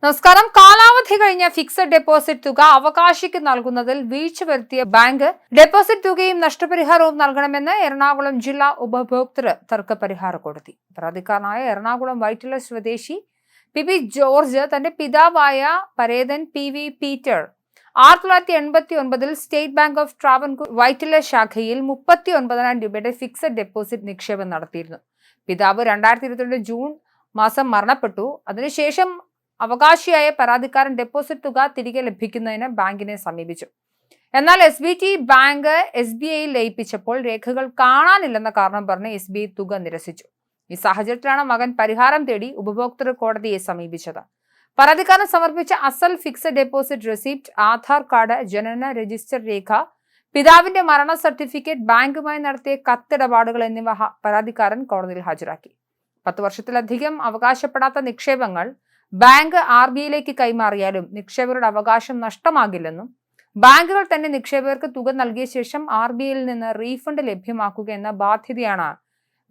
നമസ്കാരം. കാലാവധി കഴിഞ്ഞ ഫിക്സഡ് ഡെപ്പോസിറ്റ് തുക അവകാശിക്ക് നൽകുന്നതിൽ വീഴ്ച വരുത്തിയ ബാങ്ക് ഡെപ്പോസിറ്റ് തുകയും നഷ്ടപരിഹാരവും നൽകണമെന്ന് എറണാകുളം ജില്ലാ ഉപഭോക്തൃ തർക്ക പരിഹാര കോടതി. പരാതിക്കാരനായ എറണാകുളം വൈറ്റില സ്വദേശി പി ജോർജ് തന്റെ പിതാവായ പരേതൻ P Peter 1989 state bank of Travancore Vyttila ശാഖയിൽ 39,000 രൂപയുടെ ഫിക്സഡ് ഡെപ്പോസിറ്റ് നിക്ഷേപം നടത്തിയിരുന്നു. പിതാവ് 2022 ജൂൺ മാസം മരണപ്പെട്ടു. അതിനുശേഷം അവകാശിയായ പരാതിക്കാരൻ ഡെപ്പോസിറ്റ് തുക തിരികെ ലഭിക്കുന്നതിന് ബാങ്കിനെ സമീപിച്ചു. എന്നാൽ SBT ബാങ്ക് SBIയിൽ ലയിപ്പിച്ചപ്പോൾ രേഖകൾ കാണാനില്ലെന്ന കാരണം പറഞ്ഞ് SBI തുക നിരസിച്ചു. ഈ സാഹചര്യത്തിലാണ് മകൻ പരിഹാരം തേടി ഉപഭോക്തൃ കോടതിയെ സമീപിച്ചത്. പരാതിക്കാരൻ സമർപ്പിച്ച അസൽ fixed deposit receipt, Aadhaar card, ജനന രജിസ്റ്റർ രേഖ, പിതാവിന്റെ മരണ സർട്ടിഫിക്കറ്റ്, ബാങ്കുമായി നടത്തിയ കത്തിടപാടുകൾ എന്നിവ പരാതിക്കാരൻ കോടതിയിൽ ഹാജരാക്കി. 10 വർഷത്തിലധികം അവകാശപ്പെടാത്ത നിക്ഷേപങ്ങൾ ബാങ്ക് RBIയിലേക്ക് കൈമാറിയാലും നിക്ഷേപകരുടെ അവകാശം നഷ്ടമാകില്ലെന്നും ബാങ്കുകൾ തന്നെ നിക്ഷേപകർക്ക് തുക നൽകിയ ശേഷം RBIയിൽ നിന്ന് റീഫണ്ട് ലഭ്യമാക്കുക എന്ന ബാധ്യതയാണ്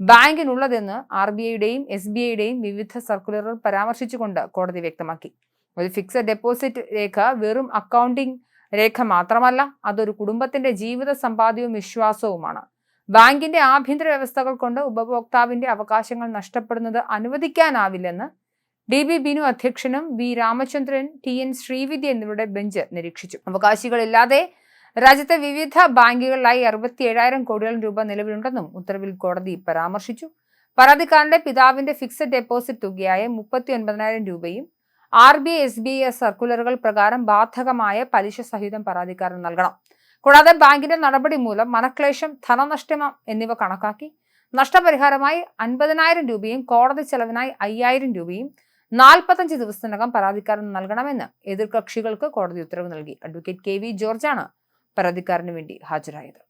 ബാങ്കിനുള്ളതെന്ന് RBIയുടെയും SBIയുടെയും വിവിധ സർക്കുലറുകൾ പരാമർശിച്ചുകൊണ്ട് കോടതി വ്യക്തമാക്കി. ഒരു ഫിക്സഡ് ഡെപ്പോസിറ്റ് രേഖ വെറും അക്കൗണ്ടിംഗ് രേഖ മാത്രമല്ല, അതൊരു കുടുംബത്തിന്റെ ജീവിത സമ്പാദ്യവും വിശ്വാസവുമാണ്. ബാങ്കിന്റെ ആഭ്യന്തര വ്യവസ്ഥകൾ കൊണ്ട് ഉപഭോക്താവിന്റെ അവകാശങ്ങൾ നഷ്ടപ്പെടുന്നത് അനുവദിക്കാനാവില്ലെന്ന് DB ബിനു അധ്യക്ഷനും V രാമചന്ദ്രൻ, TN ശ്രീവിദ്യ എന്നിവരുടെ ബെഞ്ച് നിരീക്ഷിച്ചു. അവകാശികളില്ലാതെ രാജ്യത്തെ വിവിധ ബാങ്കുകളിലായി 67,000 കോടിയോളം രൂപ നിലവിലുണ്ടെന്നും ഉത്തരവിൽ കോടതി പരാമർശിച്ചു. പരാതിക്കാരന്റെ പിതാവിന്റെ ഫിക്സഡ് ഡെപ്പോസിറ്റ് തുകയായ 39,000 രൂപയും RBI SBI സർക്കുലറുകൾ പ്രകാരം ബാധകമായ പലിശ സഹിതം പരാതിക്കാരൻ നൽകണം. കൂടാതെ ബാങ്കിന്റെ നടപടി മൂലം മനക്ലേശം, ധനനഷ്ടം എന്നിവ കണക്കാക്കി നഷ്ടപരിഹാരമായി 50,000 രൂപയും കോടതി ചെലവിനായി 5,000 രൂപയും 45 ദിവസത്തിനകം പരാതിക്കാരൻ നൽകണമെന്ന് എതിർകക്ഷികൾക്ക് കോടതി ഉത്തരവ് നൽകി. അഡ്വക്കേറ്റ് KV ജോർജാണ് പരാതിക്കാരന് വേണ്ടി ഹാജരായത്.